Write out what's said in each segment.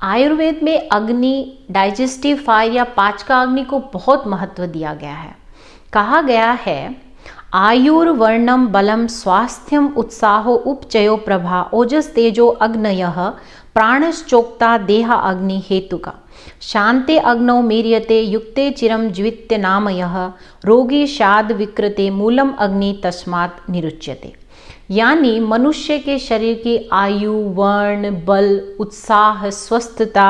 आयुर्वेद में अग्नि, digestive fire या पाचकाग्नि को बहुत महत्व दिया गया है। कहा गया है आयुर्वर्णम बलम स्वास्थ्यम उत्साहो उपचयो प्रभा ओजस तेजो अग्नयः प्राणश्चोक्ता देहा अग्नि हेतुका शांते अग्नौ मीर्यते युक्ते चिरम ज्वित्य नामयः रोगी शाद विकृते मूलम अग्नि तस्मात् निरुच्यते। यानी मनुष्य के शरीर की आयु, वर्ण, बल, उत्साह, स्वस्थता,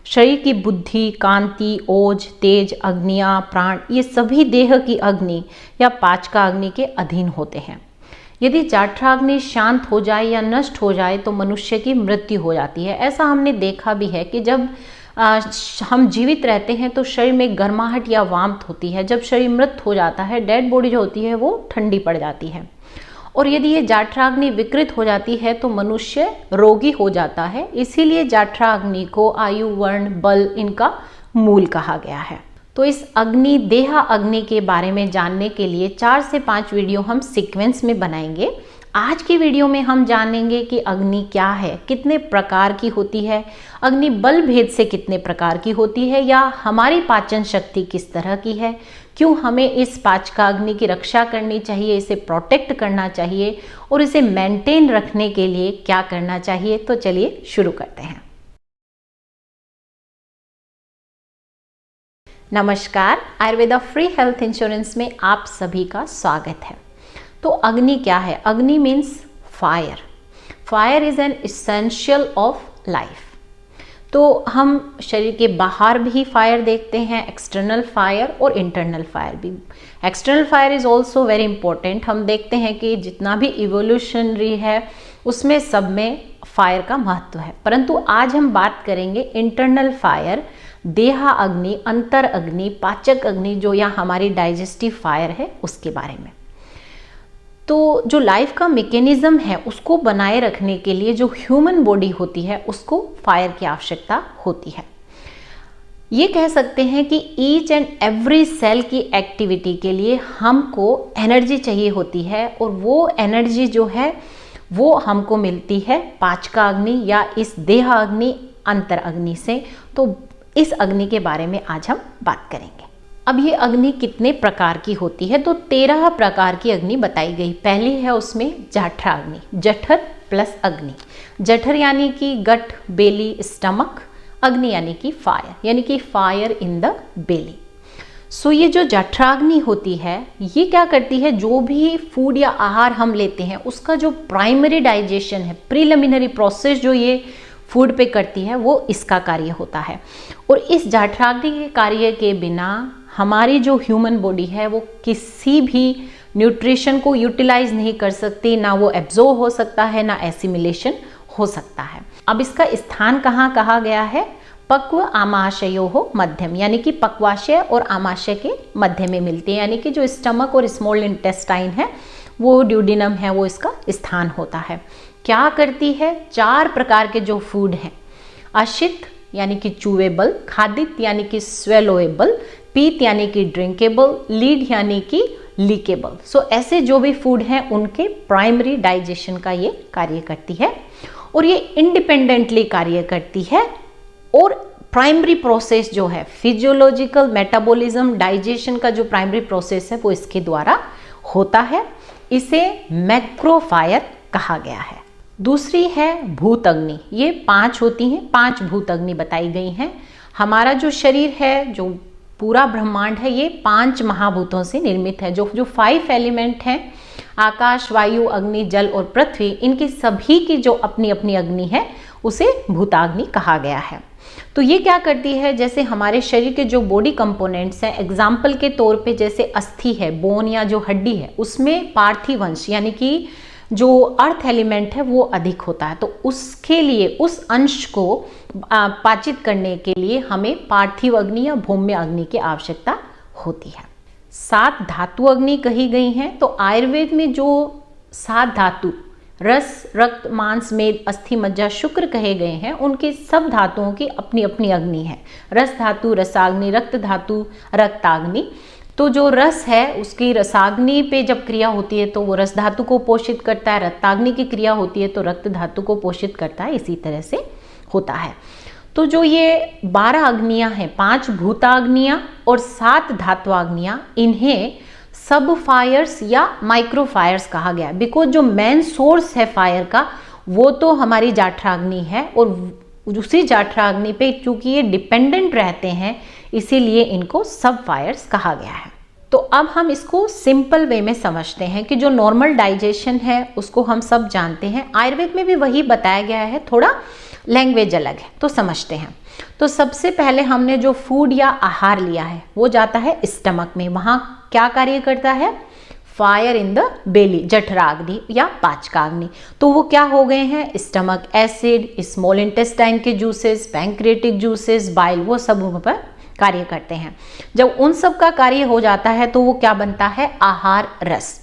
शरीर की बुद्धि, कांति, ओज, तेज, अग्नियां, प्राण, ये सभी देह की अग्नि या पाचकाग्नि के अधीन होते हैं। यदि जठराग्नि शांत हो जाए या नष्ट हो जाए तो मनुष्य की मृत्यु हो जाती है। ऐसा हमने देखा भी है कि जब हम जीवित रहते हैं तो शरीर में गर्माहट या वामथ होती है। जब शरीर मृत हो जाता है, डेड बॉडी जो होती है वो ठंडी पड़ जाती है। और यदि ये जठराग्नि विकृत हो जाती है तो मनुष्य रोगी हो जाता है। इसीलिए जठराग्नि को आयु, वर्ण, बल इनका मूल कहा गया है। तो इस अग्नि, देहा अग्नि के बारे में जानने के लिए 4 से 5 वीडियो हम सीक्वेंस में बनाएंगे। आज की वीडियो में हम जानेंगे कि अग्नि क्या है, कितने प्रकार की होती है, अग्नि बल भेद से कितने प्रकार की होती है, या हमारी पाचन शक्ति किस तरह की है, क्यों हमें इस पाचकाग्नि की रक्षा करनी चाहिए, इसे प्रोटेक्ट करना चाहिए और इसे मेंटेन रखने के लिए क्या करना चाहिए। तो चलिए शुरू करते हैं। नमस्कार, आयुर्वेदा फ्री हेल्थ इंश्योरेंस में आप सभी का स्वागत है। तो अग्नि क्या है? अग्नि means fire. Fire is an essential of life. तो हम शरीर के बाहर भी फायर देखते हैं, एक्सटर्नल फायर और इंटरनल फायर भी। External fire is also very important. हम देखते हैं कि जितना भी इवोल्यूशनरी है उसमें सब में फायर का महत्व है, परंतु आज हम बात करेंगे इंटरनल फायर, देहा अग्नि, अंतर अग्नि, पाचक अग्नि, जो या हमारी डाइजेस्टिव फायर है उसके बारे में। तो जो लाइफ का मैकेनिज्म है उसको बनाए रखने के लिए जो ह्यूमन बॉडी होती है उसको फायर की आवश्यकता होती है। ये कह सकते हैं कि ईच एंड एवरी सेल की एक्टिविटी के लिए हमको एनर्जी चाहिए होती है, और वो एनर्जी जो है वो हमको मिलती है पाचकाग्नि या इस देहा अग्नि, अंतर अग्नि से। तो इस अग्नि के बारे में आज हम बात करेंगे। अब ये अग्नि कितने प्रकार की होती है? तो 13 प्रकार की अग्नि बताई गई। पहली है उसमें जठराग्नि, जठर प्लस अग्नि। जठर यानी कि गट, बेली, स्टमक, अग्नि यानी कि फायर, यानी कि फायर इन द बेली। सो ये जो जठराग्नि होती है ये क्या करती है, जो भी फूड या आहार हम लेते हैं उसका जो प्राइमरी डाइजेशन है, प्रीलिमिनरी प्रोसेस जो ये फूड पे करती है, वो इसका कार्य होता है। और इस जठराग्नि के कार्य के बिना हमारी जो ह्यूमन बॉडी है वो किसी भी न्यूट्रिशन को यूटिलाइज नहीं कर सकती, ना वो एब्जॉर्ब हो सकता है, ना एसिमिलेशन हो सकता है। अब इसका स्थान कहाँ कहा गया है? पक्व आमाशयो हो मध्यम, यानी कि पक्वाशय और आमाशय के मध्य में मिलती है, यानी कि जो स्टमक और स्मॉल इंटेस्टाइन है वो ड्यूडिनम है, वो इसका स्थान होता है। क्या करती है? 4 प्रकार के जो फूड हैं, अशित यानी कि चूवेबल, खादित यानी कि स्वेलोएबल, पीत यानी कि ड्रिंकेबल, लीड यानी कि लीकेबल। सो ऐसे जो भी फूड हैं उनके प्राइमरी डाइजेशन का ये कार्य करती है, और ये इंडिपेंडेंटली कार्य करती है। और प्राइमरी प्रोसेस जो है फिजियोलॉजिकल मेटाबॉलिज्म, डाइजेशन का जो प्राइमरी प्रोसेस है वो इसके द्वारा होता है। इसे मैक्रोफायर कहा गया है। दूसरी है भूत अग्नि। ये 5 होती हैं, 5 भूत अग्नि बताई गई हैं। हमारा जो शरीर है, जो पूरा ब्रह्मांड है, ये 5 महाभूतों से निर्मित है। जो 5 एलिमेंट हैं, आकाश, वायु, अग्नि, जल और पृथ्वी, इनकी सभी की जो अपनी अपनी अग्नि है उसे भूताग्नि कहा गया है। तो ये क्या करती है, जैसे हमारे शरीर के जो बॉडी कंपोनेंट्स हैं, एग्जाम्पल के तौर पे जैसे अस्थि है, बोन या जो हड्डी है, उसमें पार्थिव अंश यानी कि जो अर्थ एलिमेंट है वो अधिक होता है। तो उसके लिए, उस अंश को पाचित करने के लिए हमें पार्थिव अग्नि या भौम्य अग्नि की आवश्यकता होती है। 7 धातु अग्नि कही गई हैं। तो आयुर्वेद में जो 7 धातु, रस, रक्त, मांस, मेद, अस्थि, मज्जा, शुक्र कहे गए हैं, उनकी सब धातुओं की अपनी अपनी अग्नि है। रस धातु रसाग्नि, रक्त धातु रक्ताग्नि। तो जो रस है उसकी रसाग्नि पे जब क्रिया होती है तो वो रस धातु को पोषित करता है, रक्ताग्नि की क्रिया होती है तो रक्त धातु को पोषित करता है, इसी तरह से होता है। तो जो ये 12 अग्नियां हैं, 5 भूताग्नियां और 7 धात्वाग्नियां, इन्हें सब फायर्स या माइक्रो फायर्स कहा गया है। बिकॉज जो मेन सोर्स है फायर का वो तो हमारी जाठराग्नि है, और उसी जाठराग्नि पे चूंकि ये डिपेंडेंट रहते हैं इसीलिए इनको सब फायर्स कहा गया है। तो अब हम इसको सिंपल वे में समझते हैं कि जो नॉर्मल डाइजेशन है उसको हम सब जानते हैं, आयुर्वेद में भी वही बताया गया है, थोड़ा लैंग्वेज अलग है, तो समझते हैं। तो सबसे पहले हमने जो फूड या आहार लिया है वो जाता है स्टमक में। वहाँ क्या कार्य करता है? फायर इन द बेली, जठराग्नि या पाचकाग्नि। तो वो क्या हो गए हैं? स्टमक एसिड, स्मॉल इंटेस्टाइन के जूसेस, पैंक्रियाटिक जूसेस, बाइल, वो सब उन पर कार्य करते हैं। जब उन सब का कार्य हो जाता है तो वो क्या बनता है? आहार रस।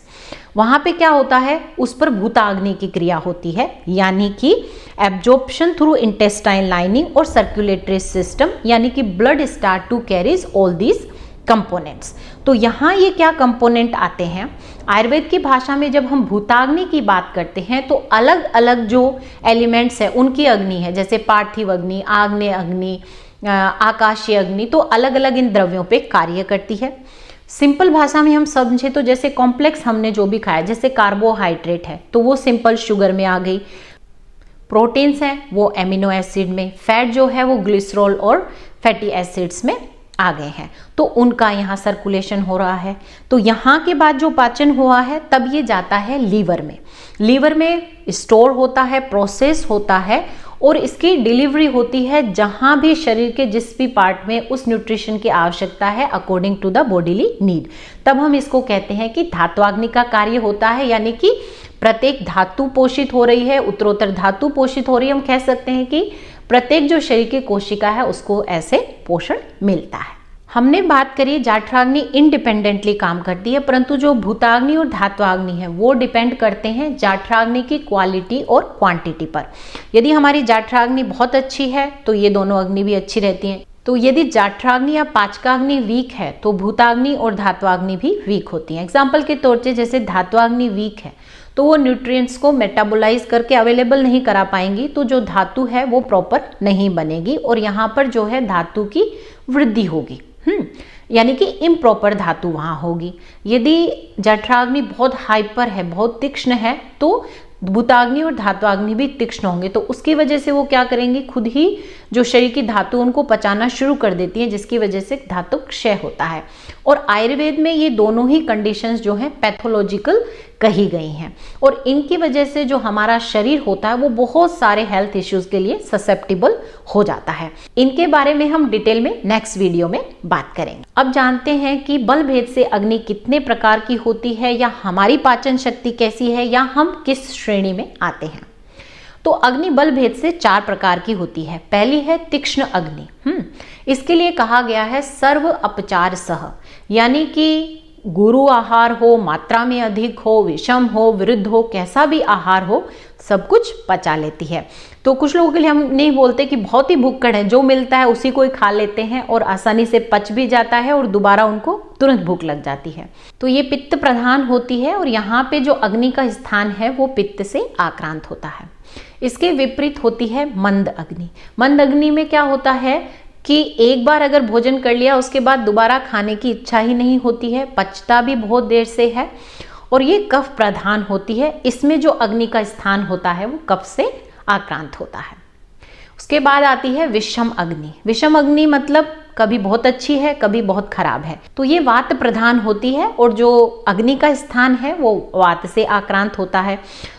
वहां पे क्या होता है? उस पर भूताग्नि की क्रिया होती है, यानी कि एब्जॉर्प्शन थ्रू इंटेस्टाइन लाइनिंग और सर्कुलेटरी सिस्टम, यानी कि blood start to carries all these components. तो यहाँ ये क्या कंपोनेंट आते हैं? आयुर्वेद की भाषा में जब हम भूताग्नि की बात करते हैं तो अलग अलग जो एलिमेंट्स है उनकी अग्नि है, जैसे पार्थिव अग्नि, आग्नेय अग्नि, आकाशीय अग्नि, तो अलग अलग इन द्रव्यों पे कार्य करती है। सिंपल भाषा में हम समझे तो जैसे कॉम्प्लेक्स हमने जो भी खाया, जैसे कार्बोहाइड्रेट है तो वो सिंपल शुगर में आ गई, प्रोटीन्स हैं वो एमिनो एसिड में, फैट जो है वो ग्लिसरॉल और फैटी एसिड्स में आ गए हैं, तो उनका यहाँ सर्कुलेशन हो रहा है। तो यहाँ के बाद जो पाचन हुआ है तब ये जाता है लीवर में। लीवर में स्टोर होता है, प्रोसेस होता है और इसकी डिलीवरी होती है जहाँ भी शरीर के जिस भी पार्ट में उस न्यूट्रिशन की आवश्यकता है according to the bodily need. तब हम इसको कहते हैं कि धात्वाग्नि का कार्य होता है, यानी कि प्रत्येक धातु पोषित हो रही है, उत्तरोत्तर धातु पोषित हो रही है। हम कह सकते हैं कि प्रत्येक जो शरीर की कोशिका है उसको ऐसे पोषण मिलता है। हमने बात करी जाठराग्नि इंडिपेंडेंटली काम करती है, परंतु जो भूताग्नि और धात्वाग्नि है वो डिपेंड करते हैं जाठराग्नि की क्वालिटी और क्वांटिटी पर। यदि हमारी जाठराग्नि बहुत अच्छी है तो ये दोनों अग्नि भी अच्छी रहती हैं। तो यदि जाठराग्नि या पाचकाग्नि वीक है तो भूताग्नि और धात्वाग्नि भी वीक होती हैं। एग्जाम्पल के तौर पे जैसे धात्वाग्नि वीक है तो वो न्यूट्रिएंट्स को मेटाबोलाइज करके अवेलेबल नहीं करा पाएंगी, तो जो धातु है वो प्रॉपर नहीं बनेगी और यहाँ पर जो है धातु की वृद्धि होगी, यानी कि इम्प्रॉपर धातु वहां होगी। यदि जठराग्नि बहुत हाइपर है, बहुत तीक्ष्ण है, तो भूताग्नि और धात्वाग्नि भी तीक्ष्ण होंगे, तो उसकी वजह से वो क्या करेंगी? खुद ही जो शरीर की धातु उनको पचाना शुरू कर देती हैं, जिसकी वजह से धातु क्षय होता है। और आयुर्वेद में ये दोनों ही कंडीशंस जो हैं पैथोलॉजिकल कही गई हैं, और इनकी वजह से जो हमारा शरीर होता है वो बहुत सारे हेल्थ इश्यूज के लिए ससेप्टेबल हो जाता है। इनके बारे में हम डिटेल में नेक्स्ट वीडियो में बात करेंगे। अब जानते हैं कि बल भेद से अग्नि कितने प्रकार की होती है, या हमारी पाचन शक्ति कैसी है, या हम किस श्रेणी में आते हैं। तो अग्नि बल भेद से 4 प्रकार की होती है। पहली है तीक्ष्ण अग्नि। इसके लिए कहा गया है सर्व अपचार सह, यानी कि गुरु आहार हो, मात्रा में अधिक हो, विषम हो, विरुद्ध हो, कैसा भी आहार हो, सब कुछ पचा लेती है। तो कुछ लोगों के लिए हम नहीं बोलते कि बहुत ही भुक्कड़ है, जो मिलता है उसी को ही खा लेते हैं और आसानी से पच भी जाता है और दोबारा उनको तुरंत भूख लग जाती है। तो ये पित्त प्रधान होती है और यहाँ पे जो अग्नि का स्थान है वो पित्त से आक्रांत होता है। इसके विपरीत होती है मंद अग्नि। मंद अग्नि में क्या होता है कि एक बार अगर भोजन कर लिया उसके बाद दोबारा खाने की इच्छा ही नहीं होती है, पचता भी बहुत देर से है, और ये कफ प्रधान होती है। इसमें जो अग्नि का स्थान होता है वो कफ से आक्रांत होता है। उसके बाद आती है विषम अग्नि। विषम अग्नि मतलब कभी बहुत अच्छी है, कभी बहुत खराब है। तो ये वात प्रधान होती है और जो अग्नि का स्थान है वो वात से आक्रांत होता है।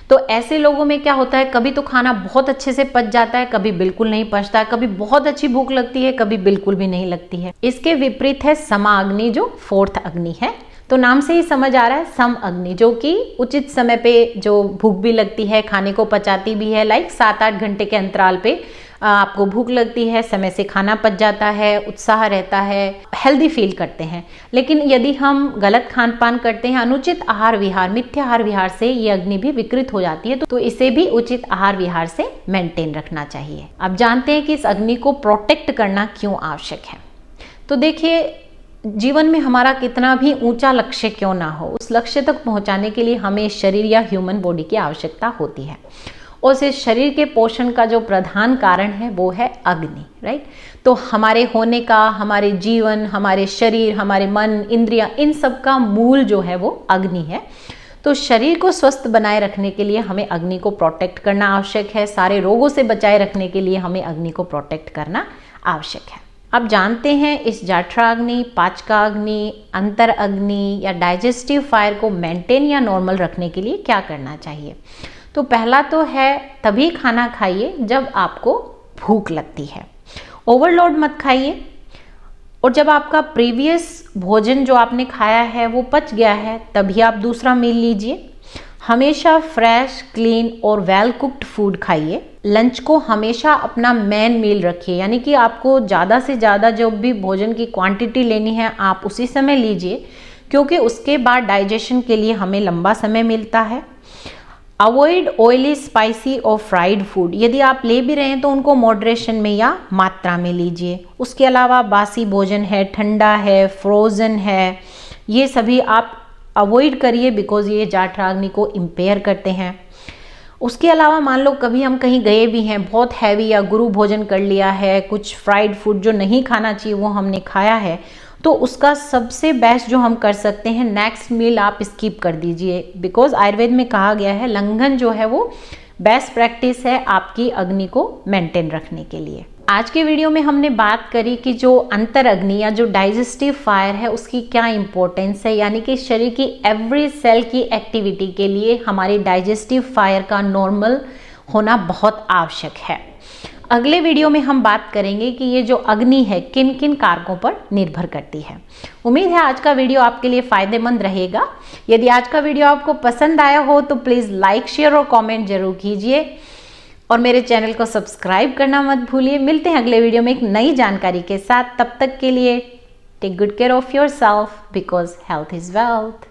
तो ऐसे लोगों में क्या होता है, कभी तो खाना बहुत अच्छे से पच जाता है, कभी बिल्कुल नहीं पचता है, कभी बहुत अच्छी भूख लगती है, कभी बिल्कुल भी नहीं लगती है। इसके विपरीत है समा अग्नि, जो 4th अग्नि है। तो नाम से ही समझ आ रहा है सम अग्नि, जो कि उचित समय पे जो भूख भी लगती है, खाने को पचाती भी है, लाइक 7-8 घंटे के अंतराल पे आपको भूख लगती है, समय से खाना पच जाता है, उत्साह रहता है, हेल्दी फील करते हैं। लेकिन यदि हम गलत खान पान करते हैं, अनुचित आहार विहार, मिथ्या आहार विहार से ये अग्नि भी विकृत हो जाती है, तो इसे भी उचित आहार विहार से मेंटेन रखना चाहिए। अब जानते हैं कि इस अग्नि को प्रोटेक्ट करना क्यों आवश्यक है। तो देखिए, जीवन में हमारा कितना भी ऊंचा लक्ष्य क्यों ना हो, उस लक्ष्य तक पहुंचाने के लिए हमें शरीर या ह्यूमन बॉडी की आवश्यकता होती है। और इस शरीर के पोषण का जो प्रधान कारण है वो है अग्नि, राइट। तो हमारे होने का, हमारे जीवन, हमारे शरीर, हमारे मन, इंद्रियां, इन सब का मूल जो है वो अग्नि है। तो शरीर को स्वस्थ बनाए रखने के लिए हमें अग्नि को प्रोटेक्ट करना आवश्यक है। सारे रोगों से बचाए रखने के लिए हमें अग्नि को प्रोटेक्ट करना आवश्यक है। अब जानते हैं इस जठराग्नि, पाचकाग्नि, अंतर अग्नि या डाइजेस्टिव फायर को मेंटेन या नॉर्मल रखने के लिए क्या करना चाहिए। तो पहला तो है तभी खाना खाइए जब आपको भूख लगती है। ओवरलोड मत खाइए। और जब आपका प्रीवियस भोजन जो आपने खाया है वो पच गया है तभी आप दूसरा मील लीजिए। हमेशा फ्रेश, क्लीन और वेल कुक्ड फूड खाइए। लंच को हमेशा अपना मेन मील रखिए, यानी कि आपको ज़्यादा से ज़्यादा जो भी भोजन की क्वांटिटी लेनी है आप उसी समय लीजिए, क्योंकि उसके बाद डाइजेशन के लिए हमें लंबा समय मिलता है। अवॉइड ऑयली, स्पाइसी और फ्राइड फूड। यदि आप ले भी रहे हैं तो उनको मॉडरेशन में या मात्रा में लीजिए। उसके अलावा बासी भोजन है, ठंडा है, फ्रोज़न है, ये सभी आप अवॉइड करिए, बिकॉज ये जठराग्नि को इम्पेयर करते हैं। उसके अलावा मान लो कभी हम कहीं गए भी हैं, बहुत हैवी या गुरु भोजन कर लिया है, कुछ फ्राइड फूड जो नहीं खाना चाहिए वो हमने खाया है, तो उसका सबसे बेस्ट जो हम कर सकते हैं, नेक्स्ट मील आप स्किप कर दीजिए। बिकॉज आयुर्वेद में कहा गया है लंघन जो है वो बेस्ट प्रैक्टिस है आपकी अग्नि को मेंटेन रखने के लिए। आज के वीडियो में हमने बात करी कि जो अंतर अग्नि या जो डाइजेस्टिव फायर है उसकी क्या इंपॉर्टेंस है, यानी कि शरीर की एवरी सेल की एक्टिविटी के लिए हमारी डाइजेस्टिव फायर का नॉर्मल होना बहुत आवश्यक है। अगले वीडियो में हम बात करेंगे कि ये जो अग्नि है किन किन कारकों पर निर्भर करती है। उम्मीद है आज का वीडियो आपके लिए फायदेमंद रहेगा। यदि आज का वीडियो आपको पसंद आया हो तो प्लीज़ लाइक, शेयर और कमेंट जरूर कीजिए और मेरे चैनल को सब्सक्राइब करना मत भूलिए। मिलते हैं अगले वीडियो में एक नई जानकारी के साथ। तब तक के लिए take good care of yourself, because health is wealth.